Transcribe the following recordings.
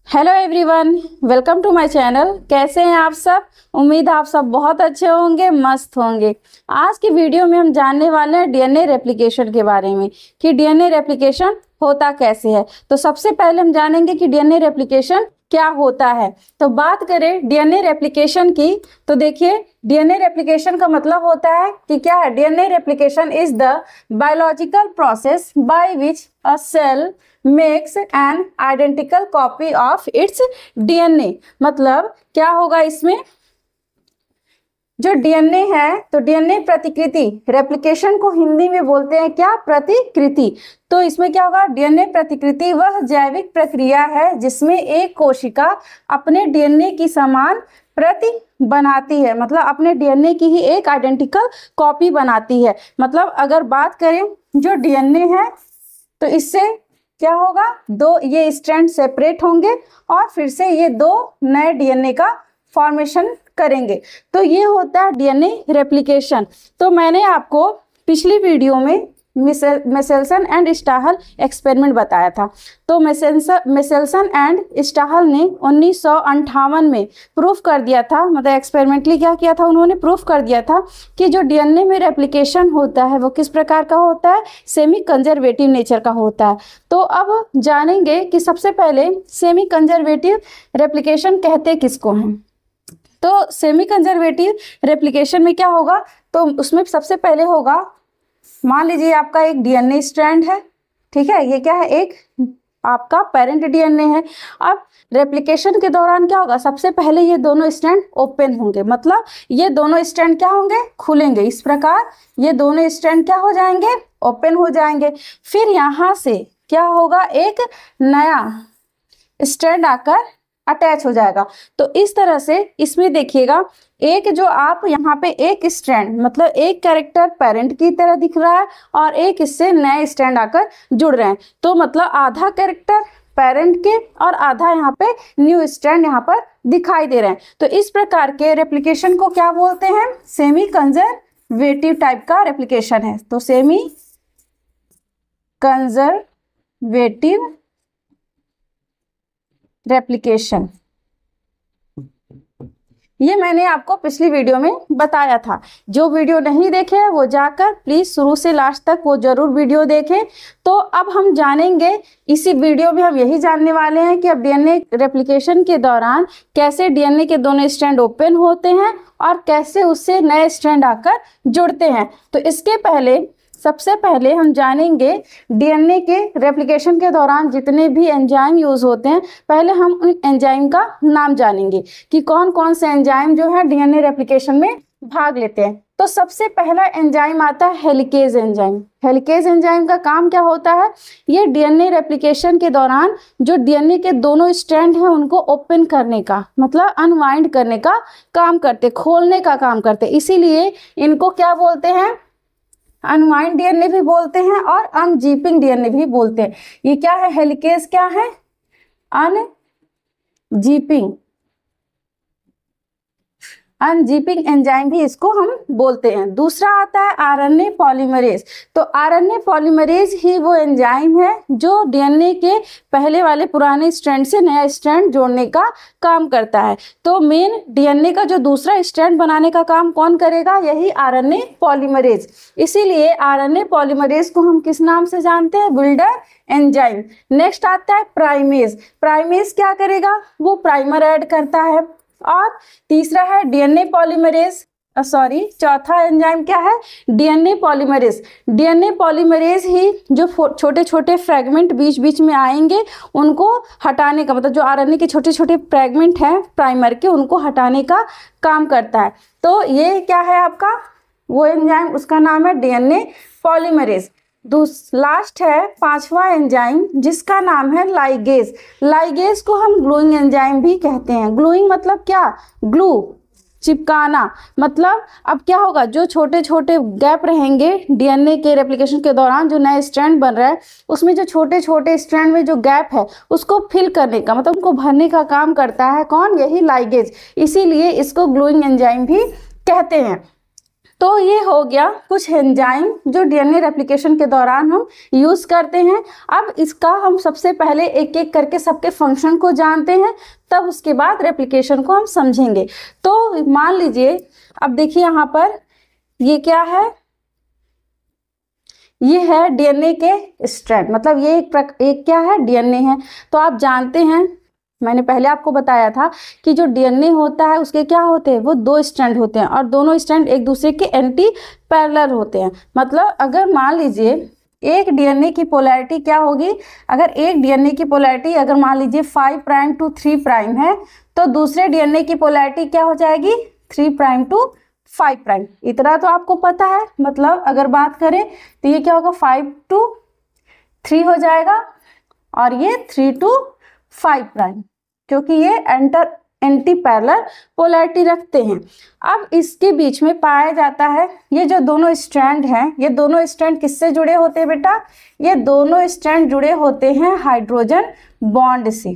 Hello everyone, welcome to my channel. कैसे हैं आप सब? उम्मीद है आप सब बहुत अच्छे होंगे, मस्त होंगे। आज की वीडियो में हम जानने वाले हैं डीएनए रेप्लिकेशन के बारे में कि डीएनए रेप्लिकेशन होता कैसे है। तो सबसे पहले हम जानेंगे कि डीएनए रेप्लिकेशन क्या होता है। तो बात करें डीएनए रेप्लिकेशन की, तो देखिए डीएनए रेप्लिकेशन का मतलब होता है कि क्या है, DNA replication is the biological process by which a cell makes an identical copy of its DNA. मतलब क्या होगा इसमें, जो डीएनए है तो डीएनए प्रतिकृति, रेप्लिकेशन को हिंदी में बोलते हैं क्या, प्रतिकृति। तो इसमें क्या होगा, डीएनए प्रतिकृति वह जैविक प्रक्रिया है जिसमें एक कोशिका अपने डीएनए की समान प्रति बनाती है, मतलब अपने डीएनए की ही एक आइडेंटिकल कॉपी बनाती है। मतलब अगर बात करें जो डीएनए है तो इससे क्या होगा, दो ये स्ट्रैंड सेपरेट होंगे और फिर से ये दो नए डीएनए का फॉर्मेशन करेंगे। तो ये होता है डीएनए रेप्लिकेशन। तो मैंने आपको पिछली वीडियो में मेसेल्सन एंड स्टाहल एक्सपेरिमेंट बताया था। तो मेसेल्सन एंड स्टाहल ने 1958 में प्रूफ कर दिया था, मतलब एक्सपेरिमेंटली क्या किया था, उन्होंने प्रूफ कर दिया था कि जो डीएनए में रेप्लिकेशन होता है वो किस प्रकार का होता है, सेमी कंजर्वेटिव नेचर का होता है। तो अब जानेंगे कि सबसे पहले सेमी कंजर्वेटिव रेप्लिकेशन कहते किसको हैं। तो सेमी कंजर्वेटिव रेप्लिकेशन में क्या होगा, तो उसमें सबसे पहले होगा, मान लीजिए आपका एक डीएनए स्ट्रैंड है, ठीक है, ये क्या है, एक आपका पेरेंट डीएनए है। अब रेप्लिकेशन के दौरान क्या होगा, सबसे पहले ये दोनों स्ट्रैंड ओपन होंगे, मतलब ये दोनों स्ट्रैंड क्या होंगे, खुलेंगे। इस प्रकार ये दोनों स्ट्रैंड क्या हो जाएंगे, ओपन हो जाएंगे। फिर यहाँ से क्या होगा, एक नया स्ट्रैंड आकर अटैच हो जाएगा। तो इस तरह से इसमें देखिएगा, एक जो आप यहाँ पे एक स्ट्रैंड, मतलब एक कैरेक्टर पेरेंट की तरह दिख रहा है और एक इससे नए स्ट्रैंड आकर जुड़ रहे हैं। तो मतलब आधा कैरेक्टर पेरेंट के और आधा यहाँ पे न्यू स्ट्रैंड यहाँ पर दिखाई दे रहे हैं। तो इस प्रकार के रेप्लिकेशन को क्या बोलते हैं, सेमी कंजर्वेटिव टाइप का रेप्लिकेशन है। तो सेमी कंजर्वेटिव रेप्लिकेशन, ये मैंने आपको पिछली वीडियो में बताया था। जो वीडियो नहीं देखे हैं वो जाकर प्लीज शुरू से लास्ट तक वो जरूर वीडियो देखें। तो अब हम जानेंगे, इसी वीडियो में हम यही जानने वाले हैं कि अब डीएनए रेप्लिकेशन के दौरान कैसे डीएनए के दोनों स्ट्रैंड ओपन होते हैं और कैसे उससे नए स्ट्रैंड आकर जुड़ते हैं। तो इसके पहले सबसे पहले हम जानेंगे डीएनए के रेप्लिकेशन के दौरान जितने भी एंजाइम यूज होते हैं, पहले हम उन एंजाइम का नाम जानेंगे कि कौन कौन से एंजाइम जो है डीएनए रेप्लिकेशन में भाग लेते हैं। तो सबसे पहला एंजाइम आता है हेलिकेज एंजाइम। हेलिकेज एंजाइम का काम क्या होता है, ये डीएनए रेप्लिकेशन के दौरान जो डीएनए के दोनों स्ट्रैंड हैं उनको ओपन करने का, मतलब अनवाइंड करने का काम करते, खोलने का काम करते। इसीलिए इनको क्या बोलते हैं, अनवाइंड डीएनए भी बोलते हैं और अनजीपिंग डीएनए भी बोलते हैं। ये क्या है, हेलिकेज क्या है, अनजीपिंग, अनजीपिंग एंजाइम भी इसको हम बोलते हैं। दूसरा आता है आरएनए पॉलीमरेज। तो आरएनए पॉलीमरेज ही वो एंजाइम है जो डीएनए के पहले वाले पुराने स्ट्रैंड से नया स्ट्रैंड जोड़ने का काम करता है। तो मेन डीएनए का जो दूसरा स्ट्रैंड बनाने का काम कौन करेगा, यही आरएनए पॉलीमरेज। इसीलिए आरएनए पॉलीमरेज को हम किस नाम से जानते हैं, बिल्डर एंजाइम। नेक्स्ट आता है प्राइमेज। प्राइमेज क्या करेगा, वो प्राइमर ऐड करता है। और तीसरा है डीएनए पॉलीमरेज, चौथा एंजाइम क्या है, डीएनए पॉलीमरेज। डीएनए पॉलीमरेज ही जो छोटे छोटे फ्रेगमेंट बीच बीच में आएंगे उनको हटाने का, मतलब जो आरएनए के छोटे छोटे फ्रेगमेंट हैं प्राइमर के, उनको हटाने का काम करता है। तो ये क्या है आपका, वो एंजाइम, उसका नाम है डीएनए पॉलीमरेज। लास्ट है पांचवा एंजाइम जिसका नाम है लाइगेज। लाइगेज को हम ग्लूइंग एंजाइम भी कहते हैं। ग्लूइंग मतलब क्या, ग्लू, चिपकाना। मतलब अब क्या होगा, जो छोटे छोटे गैप रहेंगे डीएनए के रेप्लिकेशन के दौरान, जो नया स्ट्रैंड बन रहा है उसमें जो छोटे छोटे स्ट्रैंड में जो गैप है उसको फिल करने का, मतलब उनको भरने का काम करता है कौन, यही लाइगेज। इसीलिए इसको ग्लूइंग एंजाइम भी कहते हैं। तो ये हो गया कुछ एंजाइम जो डीएनए रेप्लिकेशन के दौरान हम यूज करते हैं। अब इसका हम सबसे पहले एक एक करके सबके फंक्शन को जानते हैं, तब उसके बाद रेप्लिकेशन को हम समझेंगे। तो मान लीजिए, अब देखिए यहाँ पर ये क्या है, ये है डीएनए के स्ट्रैंड, मतलब ये एक क्या है, डीएनए है। तो आप जानते हैं, मैंने पहले आपको बताया था कि जो डीएनए होता है उसके क्या होते हैं, वो 2 स्ट्रैंड होते हैं और दोनों स्ट्रैंड एक दूसरे के एंटी पैरेलल होते हैं। मतलब अगर मान लीजिए एक डीएनए की पोलैरिटी क्या होगी, अगर एक डीएनए की पोलैरिटी अगर मान लीजिए 5 प्राइम टू 3 प्राइम है, तो दूसरे डीएनए की पोलैरिटी क्या हो जाएगी, 3 प्राइम टू 5 प्राइम। इतना तो आपको पता है। मतलब अगर बात करें तो ये क्या होगा, 5 टू 3 हो जाएगा और ये 3 टू 5 प्राइम, क्योंकि ये एंटी पैरेलल पोलैरिटी रखते हैं। अब इसके बीच में पाया जाता है, ये जो दोनों स्ट्रैंड हैं, ये दोनों स्ट्रैंड किससे जुड़े होते हैं बेटा, ये दोनों स्ट्रैंड जुड़े होते हैं हाइड्रोजन बॉन्ड से।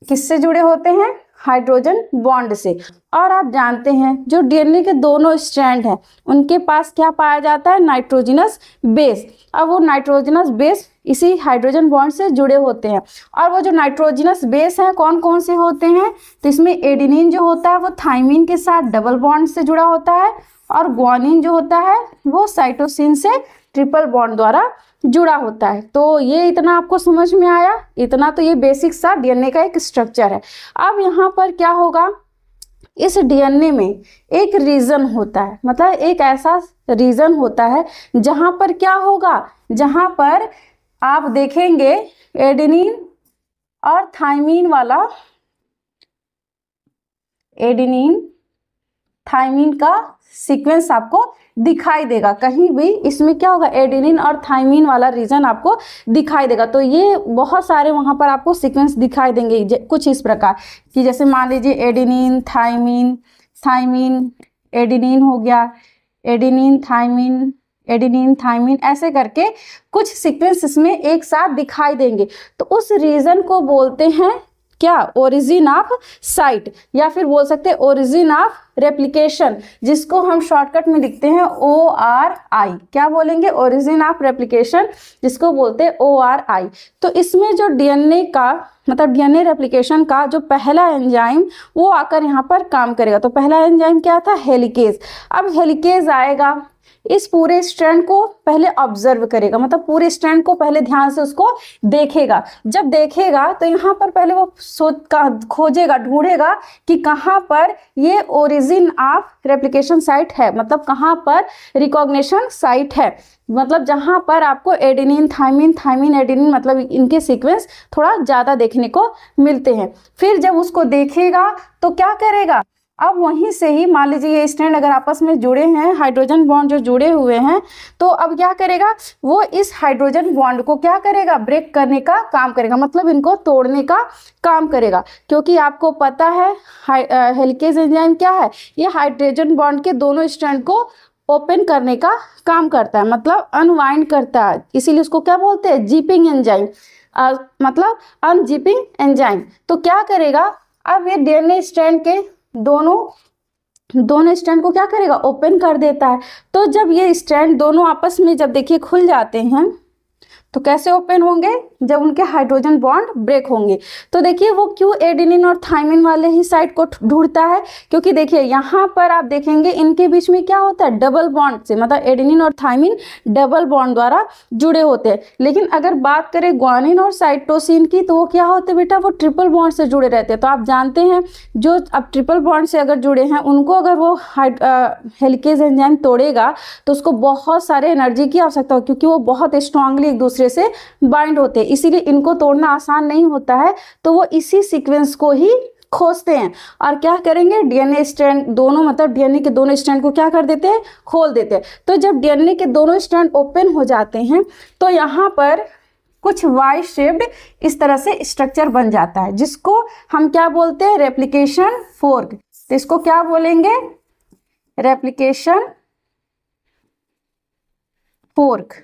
किससे जुड़े होते हैं, हाइड्रोजन बॉन्ड से। और आप जानते हैं जो डीएनए के दोनों स्ट्रैंड हैं उनके पास क्या पाया जाता है, नाइट्रोजनस बेस। अब वो नाइट्रोजनस बेस इसी हाइड्रोजन बॉन्ड से जुड़े होते हैं। और वो जो नाइट्रोजनस बेस है कौन कौन से होते हैं, तो इसमें एडेनिन जो होता है वो थाइमिन के साथ डबल बॉन्ड से जुड़ा होता है, और ग्वानिन जो होता है वो साइटोसिन से ट्रिपल बॉन्ड द्वारा जुड़ा होता है। तो ये इतना आपको समझ में आया, इतना तो ये बेसिक सा डीएनए का एक स्ट्रक्चर है। अब यहाँ पर क्या होगा, इस डीएनए में एक रीजन होता है, मतलब एक ऐसा रीजन होता है जहां पर क्या होगा, जहां पर आप देखेंगे एडेनिन और थाइमिन वाला, एडेनिन थाइमिन का सीक्वेंस आपको दिखाई देगा। कहीं भी इसमें क्या होगा, एडेनिन और थाइमिन वाला रीजन आपको दिखाई देगा। तो ये बहुत सारे वहां पर आपको सीक्वेंस दिखाई देंगे कुछ इस प्रकार कि जैसे मान लीजिए एडेनिन थाइमिन, थाइमिन एडेनिन हो गया, एडेनिन थाइमिन, एडेनिन थाइमिन, ऐसे करके कुछ सीक्वेंस इसमें एक साथ दिखाई देंगे। तो उस रीजन को बोलते हैं क्या, ओरिजिन ऑफ साइट, या फिर बोल सकते हैं ओरिजिन ऑफ रेप्लिकेशन, जिसको हम शॉर्टकट में लिखते हैं ORI। क्या बोलेंगे, ओरिजिन ऑफ रेप्लिकेशन, जिसको बोलते हैं ORI। तो इसमें जो डीएनए का मतलब डीएनए रेप्लिकेशन का जो पहला एंजाइम वो आकर यहाँ पर काम करेगा। तो पहला एंजाइम क्या था, हेलिकेज। अब हेलिकेज आएगा, इस पूरे स्ट्रैंड को पहले ऑब्जर्व करेगा, मतलब पूरे स्ट्रैंड को पहले ध्यान से उसको देखेगा। जब देखेगा तो यहाँ पर पहले वो खोजेगा, ढूंढेगा कि कहाँ पर ये ओरिजिन ऑफ रेप्लिकेशन साइट है, मतलब कहाँ पर रिकॉग्निशन साइट है, मतलब जहाँ पर आपको एडेनिन थाइमिन, थाइमिन एडेनिन, मतलब इनके सीक्वेंस थोड़ा ज़्यादा देखने को मिलते हैं। फिर जब उसको देखेगा तो क्या करेगा, अब वहीं से ही मान लीजिए ये स्ट्रैंड अगर आपस में जुड़े हैं, हाइड्रोजन बॉन्ड जो जुड़े हुए हैं, तो अब क्या करेगा, वो इस हाइड्रोजन बॉन्ड को क्या करेगा, ब्रेक करने का काम करेगा, मतलब इनको तोड़ने का काम करेगा। क्योंकि आपको पता है हेलिकेज एंजाइम क्या है, ये हाइड्रोजन बॉन्ड के दोनों स्ट्रैंड को ओपन करने का काम करता है, मतलब अनवाइंड करता है, इसीलिए उसको क्या बोलते हैं, जिपिंग एंजाइम, मतलब अनजिपिंग एंजाइम। तो क्या करेगा, अब ये डीएनए स्ट्रैंड के दोनों स्ट्रैंड को क्या करेगा, ओपन कर देता है। तो जब ये स्ट्रैंड दोनों आपस में जब देखिए खुल जाते हैं तो कैसे ओपन होंगे, जब उनके हाइड्रोजन बॉन्ड ब्रेक होंगे। तो देखिए वो क्यों एडेनिन और थाइमिन वाले ही साइड को ढूंढता है, क्योंकि देखिए यहाँ पर आप देखेंगे इनके बीच में क्या होता है, डबल बॉन्ड से, मतलब एडेनिन और थाइमिन डबल बॉन्ड द्वारा जुड़े होते हैं। लेकिन अगर बात करें ग्वानिन और साइटोसिन की, तो वो क्या होते हैं बेटा, वो ट्रिपल बॉन्ड से जुड़े रहते हैं। तो आप जानते हैं जो अब ट्रिपल बॉन्ड से अगर जुड़े हैं उनको अगर वो हेलिकेज एंजाइम तोड़ेगा तो उसको बहुत सारे एनर्जी की आवश्यकता हो, क्योंकि वो बहुत स्ट्रांगली एक दूसरे से बाइंड होते हैं, इसीलिए इनको तोड़ना आसान नहीं होता है। तो वो इसी सीक्वेंस को ही खोजते हैं और क्या करेंगे, डीएनए स्ट्रैंड दोनों, मतलब डीएनए के दोनों स्ट्रैंड को क्या कर देते हैं, खोल देते हैं। तो जब डीएनए के दोनों स्ट्रैंड ओपन हो जाते हैं तो यहाँ पर कुछ वाई शेप्ड इस तरह से स्ट्रक्चर बन जाता है, जिसको हम क्या बोलते हैं, रेप्लिकेशन फोर्क। तो इसको क्या बोलेंगे, रेप्लिकेशन फोर्क।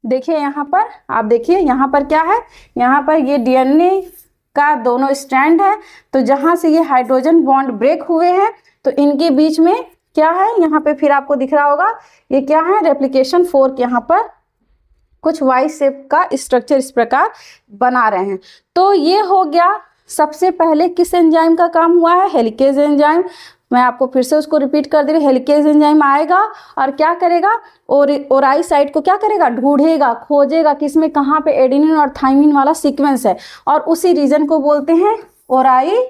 देखिए यहाँ पर, आप देखिए यहाँ पर क्या है, यहाँ पर ये डीएनए का दोनों स्ट्रैंड है, तो जहां से ये हाइड्रोजन बॉन्ड ब्रेक हुए हैं तो इनके बीच में क्या है, यहाँ पे फिर आपको दिख रहा होगा ये क्या है, रेप्लिकेशन फोर्क, यहाँ पर कुछ वाई शेप का स्ट्रक्चर इस प्रकार बना रहे हैं। तो ये हो गया सबसे पहले किस एंजाइम का काम हुआ है, हेलिकेज एंजाइम। मैं आपको फिर से उसको रिपीट कर दे रही हूँ, हेलिकेज एंजाइम आएगा और क्या करेगा, ओराई साइट को क्या करेगा, ढूंढेगा, खोजेगा कि इसमें कहाँ पे एडेनिन और थाइमिन वाला सीक्वेंस है, और उसी रीजन को बोलते हैं ओराई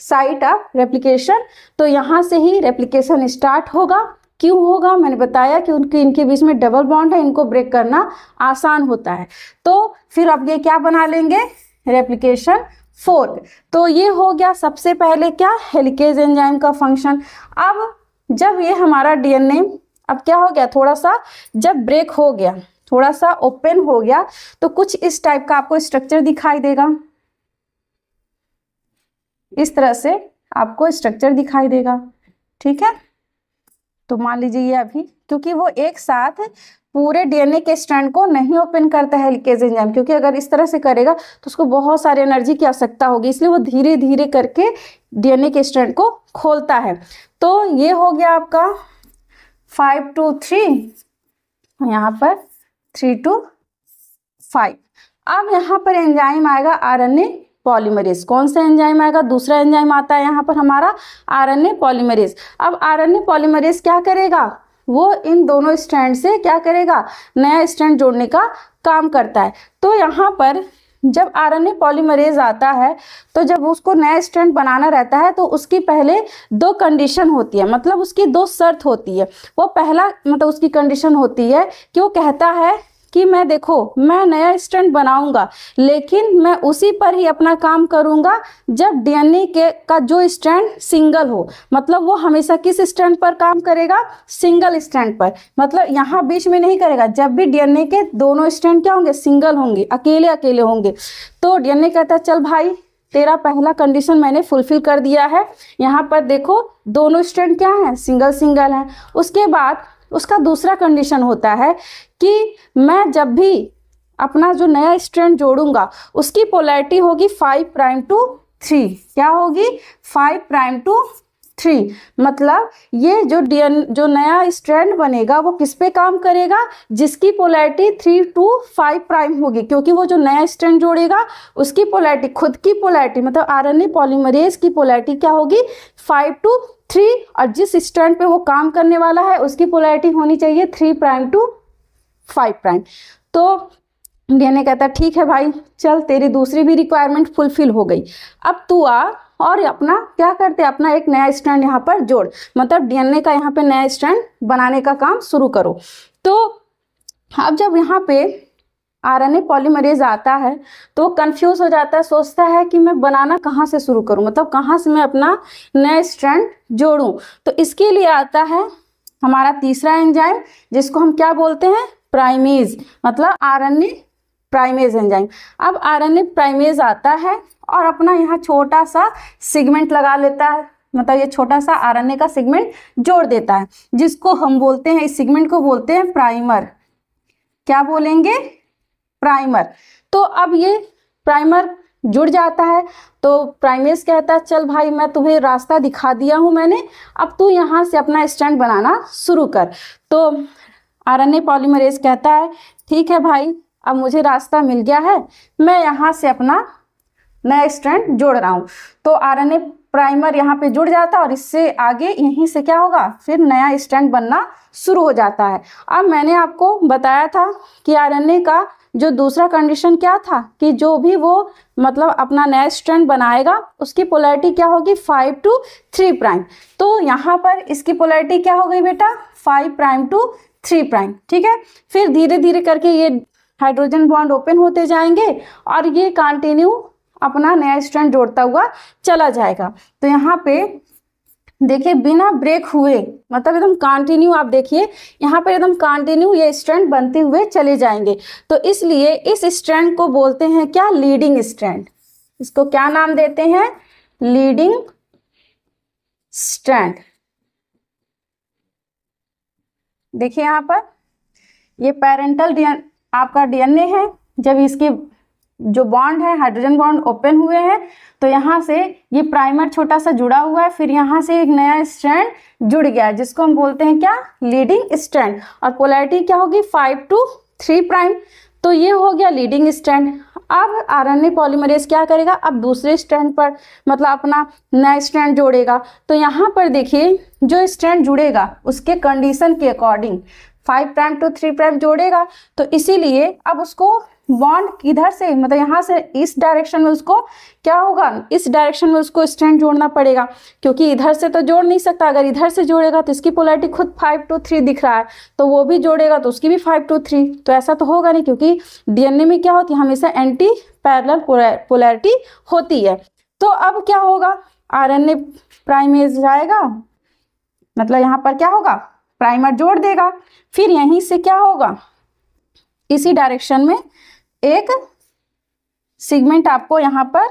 साइट ऑफ रेप्लिकेशन। तो यहाँ से ही रेप्लिकेशन स्टार्ट होगा। क्यों होगा, मैंने बताया कि इनके बीच में डबल बॉन्ड है, इनको ब्रेक करना आसान होता है। तो फिर अब ये क्या बना लेंगे, रेप्लिकेशन फोर्क। तो ये हो गया सबसे पहले क्या, हेलिकेज एंजाइम का फंक्शन। अब जब ये हमारा डीएनए अब क्या हो गया, थोड़ा सा जब ब्रेक हो गया, थोड़ा सा ओपन हो गया, तो कुछ इस टाइप का आपको स्ट्रक्चर दिखाई देगा, इस तरह से आपको स्ट्रक्चर दिखाई देगा। ठीक है, तो मान लीजिए ये अभी, क्योंकि वो एक साथ पूरे डीएनए के स्ट्रैंड को नहीं ओपन करता है हेलिकेज एंजाइम, क्योंकि अगर इस तरह से करेगा तो उसको बहुत सारी एनर्जी की आवश्यकता होगी, इसलिए वो धीरे धीरे करके डीएनए के स्ट्रैंड को खोलता है। तो ये हो गया आपका 5 to 3, यहाँ पर 3 to 5। अब यहाँ पर एंजाइम आएगा आरएनए पॉलीमरेज। कौन सा एंजाइम आएगा, दूसरा एंजाइम आता है यहाँ पर हमारा आरएनए पॉलीमरेज। अब आरएनए पॉलीमरेज क्या करेगा, वो इन दोनों स्ट्रैंड से क्या करेगा, नया स्ट्रैंड जोड़ने का काम करता है। तो यहाँ पर जब आरएनए पॉलीमरेज आता है, तो जब उसको नया स्ट्रैंड बनाना रहता है तो उसकी पहले दो कंडीशन होती है, मतलब उसकी दो शर्त होती है। वो पहला मतलब उसकी कंडीशन होती है कि वो कहता है कि मैं देखो मैं नया स्ट्रैंड बनाऊंगा, लेकिन मैं उसी पर ही अपना काम करूंगा जब डीएनए के का जो स्ट्रैंड सिंगल हो। मतलब वो हमेशा किस स्ट्रैंड पर काम करेगा, सिंगल स्ट्रैंड पर, मतलब यहाँ बीच में नहीं करेगा। जब भी डीएनए के दोनों स्ट्रैंड क्या होंगे, सिंगल होंगे, अकेले अकेले होंगे, तो डीएनए कहता है चल भाई तेरा पहला कंडीशन मैंने फुलफिल कर दिया है। यहाँ पर देखो दोनों स्ट्रैंड क्या है, सिंगल सिंगल है। उसके बाद उसका दूसरा कंडीशन होता है कि मैं जब भी अपना जो नया स्ट्रैंड जोड़ूंगा उसकी पोलैरिटी होगी 5' to 3। क्या होगी, 5' to 3। मतलब ये जो नया स्ट्रैंड बनेगा वो किस पे काम करेगा, जिसकी पोलैरिटी 3 to 5' होगी, क्योंकि वो जो नया स्ट्रैंड जोड़ेगा उसकी पोलैरिटी, खुद की पोलैरिटी मतलब आरएनए पॉलीमरेज की पोलैरिटी क्या होगी, 5 to 3, और जिस स्ट्रैंड पे वो काम करने वाला है उसकी पोलैरिटी होनी चाहिए 3' to 5'। तो डीएनए कहता है ठीक है भाई, चल तेरी दूसरी भी रिक्वायरमेंट फुलफिल हो गई, अब तू आ और अपना क्या करते हैं, अपना एक नया स्ट्रैंड यहाँ पर जोड़, मतलब डीएनए का यहाँ पे नया स्ट्रैंड बनाने का काम शुरू करो। तो अब जब यहाँ पे आरएनए पॉलीमरेज आता है तो कंफ्यूज हो जाता है, सोचता है कि मैं बनाना कहाँ से शुरू करूँ, मतलब कहाँ से मैं अपना नया स्ट्रैंड जोड़ूं। तो इसके लिए आता है हमारा तीसरा एंजाइम, जिसको हम क्या बोलते हैं, प्राइमेज, मतलब आरएनए प्राइमेज एंजाइम। अब आरएनए प्राइमेज आता है और अपना यहाँ छोटा सा सेगमेंट लगा लेता है, मतलब ये छोटा सा आरएनए का सेगमेंट जोड़ देता है, जिसको हम बोलते हैं, इस सेगमेंट को बोलते हैं प्राइमर। क्या बोलेंगे, प्राइमर। तो अब ये प्राइमर जुड़ जाता है तो प्राइमेज कहता है चल भाई मैं तुम्हें रास्ता दिखा दिया हूं मैंने, अब तू यहाँ से अपना स्ट्रैंड बनाना शुरू कर। तो आरएनए पॉलीमरेज कहता है ठीक है भाई, अब मुझे रास्ता मिल गया है, मैं यहाँ से अपना नया स्ट्रैंड जोड़ रहा हूँ। तो आरएनए प्राइमर यहाँ पे जुड़ जाता है और इससे आगे यहीं से क्या होगा, फिर नया स्ट्रैंड बनना शुरू हो जाता है। अब मैंने आपको बताया था कि आरएनए का जो दूसरा कंडीशन क्या था कि जो भी वो मतलब अपना नया स्ट्रैंड बनाएगा उसकी पोलैरिटी क्या होगी, 5 to 3'। तो यहाँ पर इसकी पोलैरिटी क्या हो गई बेटा, 5' to 3'। ठीक है, फिर धीरे धीरे करके ये हाइड्रोजन बॉन्ड ओपन होते जाएंगे और ये कंटिन्यू अपना नया स्ट्रैंड जोड़ता हुआ चला जाएगा। तो यहाँ पे देखिए बिना ब्रेक हुए, मतलब एकदम कंटिन्यू, आप देखिए यहाँ पर एकदम कंटिन्यू ये स्ट्रैंड बनते हुए चले जाएंगे। तो इसलिए इस स्ट्रैंड को बोलते हैं क्या, लीडिंग स्ट्रैंड। इसको क्या नाम देते हैं, लीडिंग स्ट्रैंड। देखिए यहाँ पर ये पेरेंटल आपका डीएनए है, जब इसकी जो बॉन्ड है, हाइड्रोजन बॉन्ड ओपन हुए हैं, तो यहाँ से ये प्राइमर छोटा सा जुड़ा हुआ है, फिर यहाँ से एक नया स्ट्रैंड जुड़ गया है जिसको हम बोलते हैं क्या, लीडिंग स्ट्रैंड, और पोलैरिटी क्या होगी 5 to 3 प्राइम। तो ये हो गया लीडिंग स्ट्रैंड। अब आरएनए पॉलीमरेज क्या करेगा, अब दूसरे स्ट्रैंड पर मतलब अपना नया स्ट्रैंड जोड़ेगा। तो यहाँ पर देखिए जो स्ट्रैंड जुड़ेगा उसके कंडीशन के अकॉर्डिंग 5 प्राइम to 3 प्राइम जोड़ेगा। तो इसीलिए अब उसको बॉन्ड किधर से, मतलब यहाँ से इस डायरेक्शन में उसको क्या होगा, इस डायरेक्शन में उसको स्ट्रैंड जोड़ना पड़ेगा, क्योंकि इधर से तो जोड़ नहीं सकता। अगर इधर से जोड़ेगा तो इसकी पोलैरिटी खुद 5 to 3 दिख रहा है, तो वो भी जोड़ेगा तो उसकी भी 5 to 3, तो ऐसा तो होगा नहीं, क्योंकि डीएनए में क्या होती है, हमेशा एंटी पैरेलल पोलैरिटी होती है। तो अब क्या होगा, आरएनए प्राइमेज जाएगा, मतलब यहाँ पर क्या होगा, प्राइमर जोड़ देगा, फिर यहीं से क्या होगा, इसी डायरेक्शन में एक सेगमेंट आपको यहाँ पर,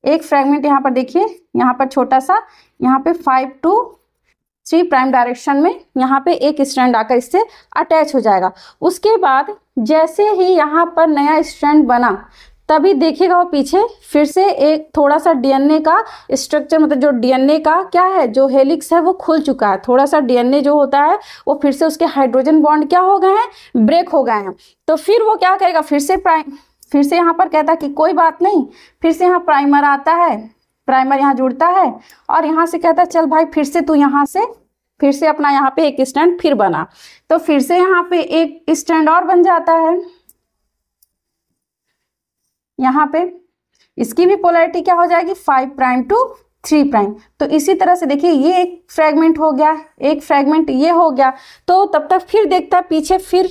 एक फ्रेगमेंट यहाँ पर देखिए, यहाँ पर छोटा सा, यहाँ पे 5 to 3 प्राइम डायरेक्शन में यहाँ पे एक स्ट्रैंड आकर इससे अटैच हो जाएगा। उसके बाद जैसे ही यहाँ पर नया स्ट्रैंड बना, तभी देखिएगा वो पीछे फिर से एक थोड़ा सा डीएनए का स्ट्रक्चर, मतलब जो डीएनए का क्या है, जो हेलिक्स है वो खुल चुका है। थोड़ा सा डीएनए जो होता है वो फिर से उसके हाइड्रोजन बॉन्ड क्या हो गए हैं, ब्रेक हो गए हैं। तो फिर वो क्या करेगा, फिर से यहाँ पर कहता है कि कोई बात नहीं, फिर से यहाँ प्राइमर आता है, प्राइमर यहाँ जुड़ता है, और यहाँ से कहता है चल भाई फिर से तू यहाँ से फिर से अपना यहाँ पे एक स्टैंड फिर बना। तो फिर से यहाँ पे एक स्टैंड और बन जाता है। यहाँ पे इसकी भी पोलैरिटी क्या हो जाएगी, 5 प्राइम to 3 प्राइम। तो इसी तरह से देखिए ये एक फ्रैगमेंट हो गया, एक फ्रैगमेंट ये हो गया। तो तब तक फिर देखता है पीछे फिर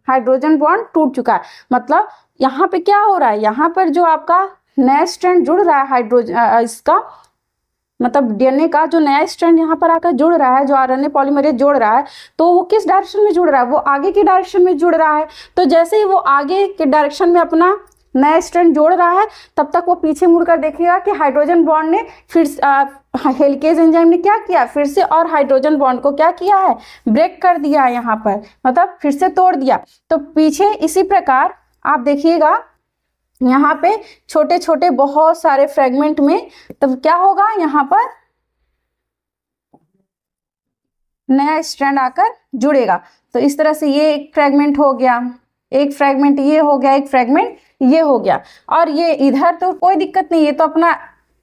हाइड्रोजन बॉन्ड टूट चुका है। मतलब यहाँ पे क्या हो रहा है, यहाँ पर जो आपका नया स्ट्रैंड जुड़ रहा है हाइड्रोजन इसका मतलब डीएनए का जो नया स्ट्रैंड यहाँ पर आकर जुड़ रहा है, जो आरएनए पॉलीमरेज जोड़ रहा है, तो वो किस डायरेक्शन में जुड़ रहा है, वो आगे की डायरेक्शन में जुड़ रहा है। तो जैसे ही वो आगे के डायरेक्शन में अपना नया स्ट्रैंड जोड़ रहा है, तब तक वो पीछे मुड़कर देखेगा कि हाइड्रोजन बॉन्ड ने फिर हेलिकेज एंजाइम ने क्या किया, फिर से और हाइड्रोजन बॉन्ड को क्या किया है, ब्रेक कर दिया है, यहाँ पर मतलब फिर से तोड़ दिया। तो पीछे इसी प्रकार आप देखिएगा यहाँ पे छोटे छोटे बहुत सारे फ्रेगमेंट में, तब क्या होगा, यहाँ पर नया स्ट्रैंड आकर जुड़ेगा। तो इस तरह से ये एक फ्रेगमेंट हो गया, एक फ्रेगमेंट ये हो गया, एक फ्रेगमेंट ये हो गया, और ये इधर तो कोई दिक्कत नहीं, ये तो अपना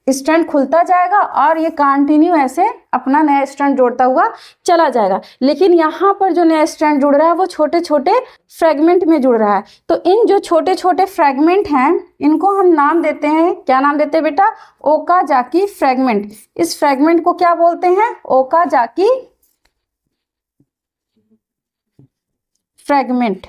स्ट्रैंड खुलता जाएगा और ये कंटिन्यू ऐसे अपना नया स्ट्रैंड जोड़ता हुआ चला जाएगा। लेकिन यहाँ पर जो नया स्ट्रैंड जुड़ रहा है वो छोटे छोटे फ्रेगमेंट में जुड़ रहा है। तो इन जो छोटे छोटे फ्रेगमेंट हैं इनको हम नाम देते हैं, क्या नाम देते हैं बेटा, ओकाजाकी फ्रेगमेंट। इस फ्रेगमेंट को क्या बोलते हैं, ओकाजाकी फ्रेगमेंट।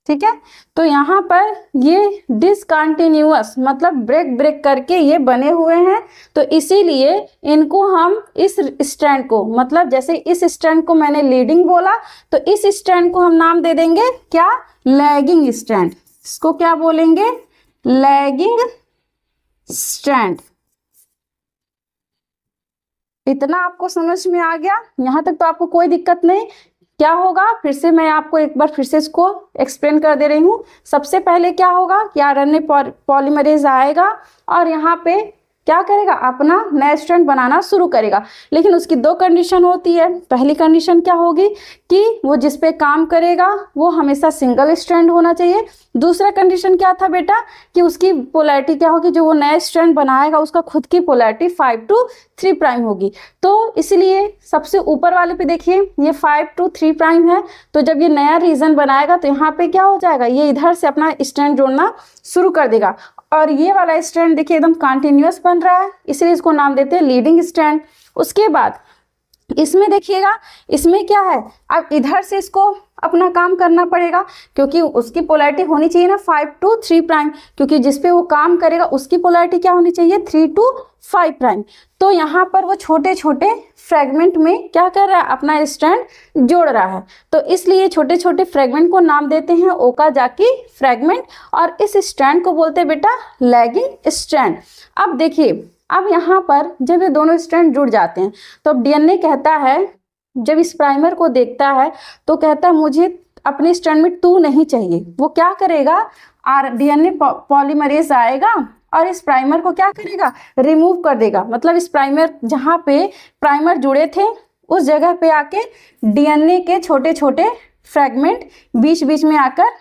ठीक है, तो यहाँ पर ये डिसकंटिन्यूअस मतलब ब्रेक ब्रेक करके ये बने हुए हैं। तो इसीलिए इनको हम इस स्ट्रैंड को, मतलब जैसे इस स्ट्रैंड को मैंने लीडिंग बोला, तो इस स्ट्रैंड को हम नाम दे देंगे क्या, लैगिंग स्ट्रैंड। इसको क्या बोलेंगे, लैगिंग स्ट्रैंड। इतना आपको समझ में आ गया, यहाँ तक तो आपको कोई दिक्कत नहीं। क्या होगा, फिर से मैं आपको एक बार फिर से इसको एक्सप्लेन कर दे रही हूँ। सबसे पहले क्या होगा कि आरएनए पॉलीमरेज आएगा और यहाँ पे क्या करेगा, अपना नया स्ट्रैंड बनाना शुरू करेगा। लेकिन उसकी दो कंडीशन होती है। पहली कंडीशन क्या होगी कि वो जिस पे काम करेगा वो हमेशा सिंगल स्ट्रैंड होना चाहिए। दूसरा कंडीशन क्या था बेटा कि उसकी पोलैरिटी क्या होगी, जो वो नया स्ट्रैंड बनाएगा उसका खुद की पोलैरिटी 5 to 3 प्राइम होगी। तो इसलिए सबसे ऊपर वाले पे देखिए ये 5 to 3 प्राइम है। तो जब ये नया रीजन बनाएगा तो यहाँ पे क्या हो जाएगा, ये इधर से अपना स्ट्रैंड जोड़ना शुरू कर देगा। और ये वाला स्ट्रैंड देखिए एकदम कंटिन्यूअस बन रहा है, इसलिए इसको नाम देते हैं लीडिंग स्ट्रैंड। उसके बाद इसमें देखिएगा, इसमें क्या है, अब इधर से इसको अपना काम करना पड़ेगा क्योंकि उसकी पोलैरिटी होनी चाहिए ना 5 to 3 प्राइम, क्योंकि जिसपे वो काम करेगा उसकी पोलैरिटी क्या होनी चाहिए 3 to 5 प्राइम। तो यहाँ पर वो छोटे छोटे फ्रेगमेंट में क्या कर रहा है, अपना स्ट्रैंड जोड़ रहा है। तो इसलिए छोटे छोटे फ्रेगमेंट को नाम देते हैं ओकाजाकी फ्रेगमेंट, और इस स्ट्रैंड को बोलते हैं बेटा लैगिंग स्ट्रैंड। अब देखिए, अब यहाँ पर जब ये दोनों स्ट्रैंड जुड़ जाते हैं तो अब डीएनए कहता है जब इस प्राइमर को देखता है तो कहता है मुझे अपने स्ट्रैंड में 2 नहीं चाहिए। वो क्या करेगा, डीएनए पॉलीमरेज आएगा और इस प्राइमर को क्या करेगा, रिमूव कर देगा। मतलब इस प्राइमर, जहाँ पे प्राइमर जुड़े थे उस जगह पे आके डीएनए के छोटे छोटे फ्रेगमेंट बीच बीच में आकर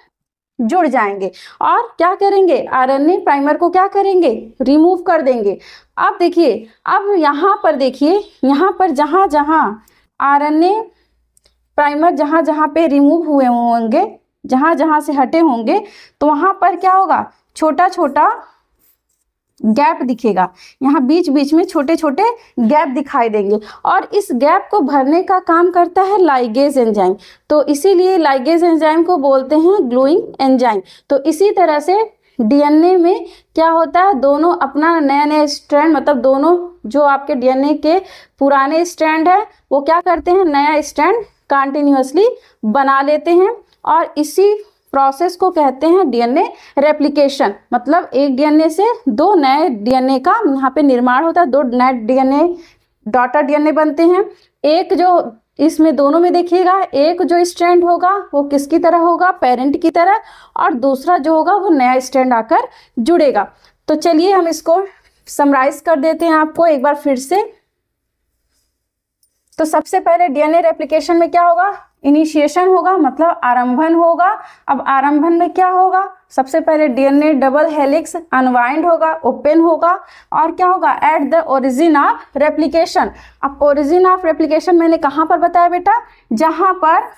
जुड़ जाएंगे और क्या करेंगे, आरएनए प्राइमर को क्या करेंगे, रिमूव कर देंगे। अब देखिए, अब यहाँ पर देखिए, यहाँ पर जहाँ जहाँ आरएनए प्राइमर जहाँ जहाँ पे रिमूव हुए होंगे, जहाँ जहाँ से हटे होंगे, तो वहाँ पर क्या होगा, छोटा छोटा गैप दिखेगा। यहाँ बीच बीच में छोटे छोटे गैप दिखाई देंगे और इस गैप को भरने का काम करता है लाइगेज एंजाइम। तो इसीलिए लाइगेज एंजाइम को बोलते हैं ग्लूइंग एंजाइम। तो इसी तरह से डीएनए में क्या होता है, दोनों अपना नया नया स्ट्रैंड, मतलब दोनों जो आपके डीएनए के पुराने स्ट्रैंड है वो क्या करते हैं, नया स्ट्रैंड कंटिन्यूअसली बना लेते हैं और इसी प्रोसेस को कहते हैं डीएनए रेप्लिकेशन। मतलब एक डीएनए से 2 नए डीएनए का यहाँ पे निर्माण होता है, 2 नए डीएनए डॉटर डीएनए बनते हैं। एक जो इसमें दोनों में देखिएगा, एक जो स्ट्रैंड होगा वो किसकी तरह होगा, पेरेंट की तरह, और दूसरा जो होगा वो नया स्ट्रैंड आकर जुड़ेगा। तो चलिए हम इसको समराइज कर देते हैं आपको एक बार फिर से। तो सबसे पहले डीएनए रेप्लिकेशन में क्या होगा, इनिशिएशन होगा, मतलब आरंभन होगा। अब आरंभन में क्या होगा, सबसे पहले डीएनए डबल हेलिक्स अनवाइंड होगा, ओपन होगा, और क्या होगा, at the origin of replication. अब ओरिजिन ऑफ रेप्लिकेशन मैंने कहाँ पर बताया बेटा, जहाँ पर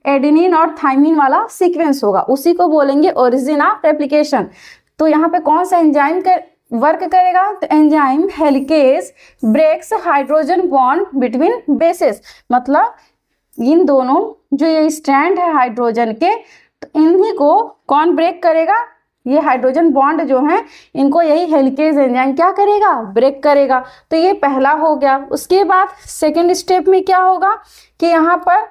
एडेनिन और थाइमिन वाला सीक्वेंस होगा उसी को बोलेंगे ओरिजिन ऑफ रेप्लिकेशन। तो यहाँ पे कौन सा एंजाइम का वर्क करेगा, तो enzyme helicase breaks hydrogen bond between bases. मतलब इन दोनों जो ये स्ट्रैंड है हाइड्रोजन के, तो इन्हीं को कौन ब्रेक करेगा, ये हाइड्रोजन बॉन्ड जो है इनको यही हेलिकेज एंजाइम क्या करेगा, ब्रेक करेगा। तो ये पहला हो गया। उसके बाद सेकेंड स्टेप में क्या होगा कि यहाँ पर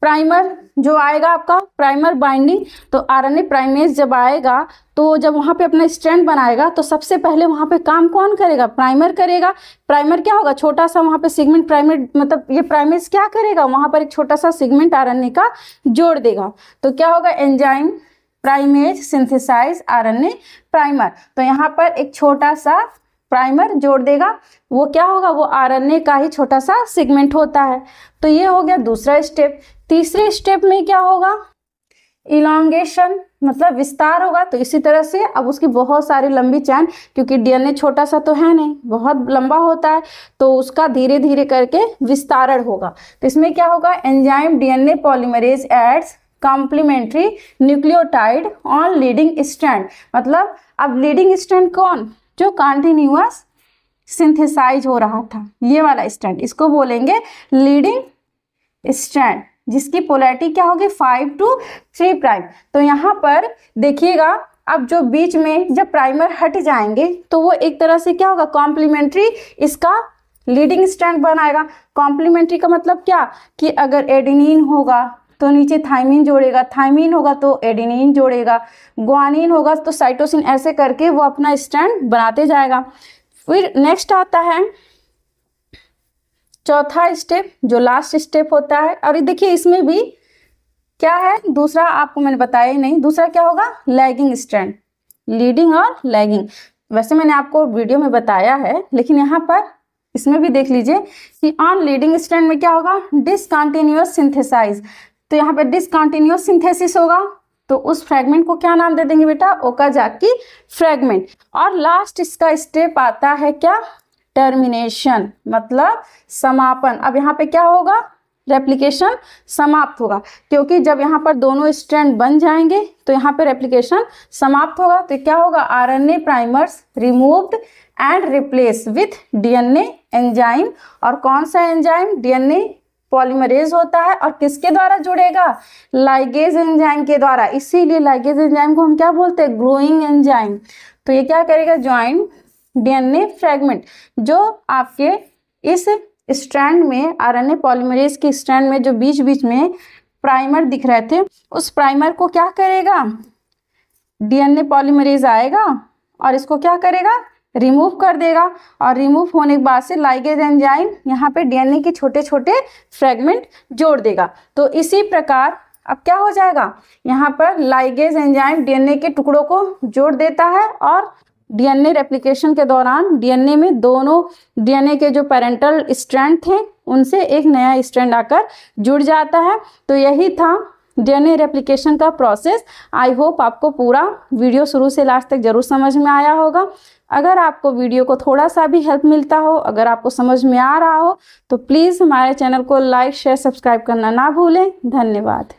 प्राइमर जो आएगा आपका, प्राइमर बाइंडिंग। तो आरएनए प्राइमेज जब आएगा तो जब वहाँ पे अपना स्ट्रैंड बनाएगा तो सबसे पहले वहाँ पे काम कौन करेगा, प्राइमर करेगा। प्राइमर क्या होगा, छोटा सा वहाँ पे सेगमेंट, प्राइमर मतलब ये प्राइमेज क्या करेगा, वहाँ पर एक छोटा सा सेगमेंट आरएनए का जोड़ देगा। तो क्या होगा, enzyme primase synthesize RNA primer. तो यहाँ पर एक छोटा सा प्राइमर जोड़ देगा, वो क्या होगा, वो आरएनए का ही छोटा सा सेगमेंट होता है। तो ये हो गया दूसरा स्टेप। तीसरे स्टेप में क्या होगा, इलांगेशन मतलब विस्तार होगा। तो इसी तरह से अब उसकी बहुत सारी लंबी चैन, क्योंकि डीएनए छोटा सा तो है नहीं, बहुत लंबा होता है, तो उसका धीरे धीरे करके विस्तारण होगा। तो इसमें क्या होगा, enzyme DNA polymerase adds complementary nucleotide on leading strand. मतलब अब लीडिंग स्ट्रैंड कौन, जो कंटिन्यूअस सिंथेसाइज हो रहा था, ये वाला स्ट्रैंड, इसको बोलेंगे लीडिंग स्ट्रैंड, जिसकी पोलैरिटी क्या होगी 5 to 3 प्राइम। तो यहाँ पर देखिएगा, अब जो बीच में जब प्राइमर हट जाएंगे तो वो एक तरह से क्या होगा, कॉम्प्लीमेंट्री इसका लीडिंग स्ट्रैंड बनाएगा। कॉम्प्लीमेंट्री का मतलब क्या, कि अगर एडेनिन होगा तो नीचे थाइमिन जोड़ेगा, थाइमिन होगा तो एडेनिन जोड़ेगा, ग्वानिन होगा तो साइटोसिन, ऐसे करके वो अपना स्ट्रैंड बनाते जाएगा। फिर नेक्स्ट आता है चौथा स्टेप, जो लास्ट स्टेप होता है। और देखिए इसमें भी क्या है, दूसरा आपको मैंने बताया ही नहीं, दूसरा क्या होगा, लैगिंग स्ट्रैंड, लीडिंग और लैगिंग। वैसे मैंने आपको वीडियो में बताया है, लेकिन यहाँ पर इसमें भी देख लीजिए कि ऑन लीडिंग स्ट्रैंड में क्या होगा, डिसकंटिन्यूअस सिंथेसाइज। तो यहाँ पे डिसकंटिन्यूअस सिंथेसिस होगा, तो उस फ्रेगमेंट को क्या नाम दे देंगे बेटा, ओकाजाकी फ्रेगमेंट। और लास्ट इसका स्टेप आता है क्या, टर्मिनेशन मतलब समापन। अब यहाँ पे क्या होगा, रेप्लिकेशन समाप्त होगा, क्योंकि जब यहाँ पर दोनों स्ट्रैंड बन जाएंगे तो यहाँ पे रेप्लिकेशन समाप्त होगा। तो क्या होगा, RNA primers removed and replace with DNA enzyme. और कौन सा एंजाइम, डीएनए पॉलीमरेज होता है, और किसके द्वारा जुड़ेगा, लाइगेज एंजाइम के द्वारा। इसीलिए लाइगेज एंजाइम को हम क्या बोलते हैं, ग्लूइंग एंजाइम। तो ये क्या करेगा, ज्वाइन डीएनए फ्रेगमेंट, जो आपके इस स्ट्रैंड में, आरएनए पॉलीमरेज के स्ट्रैंड में जो बीच बीच में प्राइमर दिख रहे थे, उस प्राइमर को क्या करेगा, डीएनए पॉलीमरेज आएगा और इसको क्या करेगा, रिमूव कर देगा और रिमूव होने के बाद से लाइगेज एंजाइम यहाँ पे डीएनए के छोटे छोटे फ्रेगमेंट जोड़ देगा। तो इसी प्रकार अब क्या हो जाएगा, यहाँ पर लाइगेज एंजाइम डीएनए के टुकड़ों को जोड़ देता है और डीएनए रेप्लिकेशन के दौरान डीएनए में दोनों डीएनए के जो पेरेंटल स्ट्रैंड थे उनसे एक नया स्ट्रैंड आकर जुड़ जाता है। तो यही था डीएनए रेप्लिकेशन का प्रोसेस। आई होप आपको पूरा वीडियो शुरू से लास्ट तक जरूर समझ में आया होगा। अगर आपको वीडियो को थोड़ा सा भी हेल्प मिलता हो, अगर आपको समझ में आ रहा हो, तो प्लीज़ हमारे चैनल को लाइक शेयर सब्सक्राइब करना ना भूलें। धन्यवाद।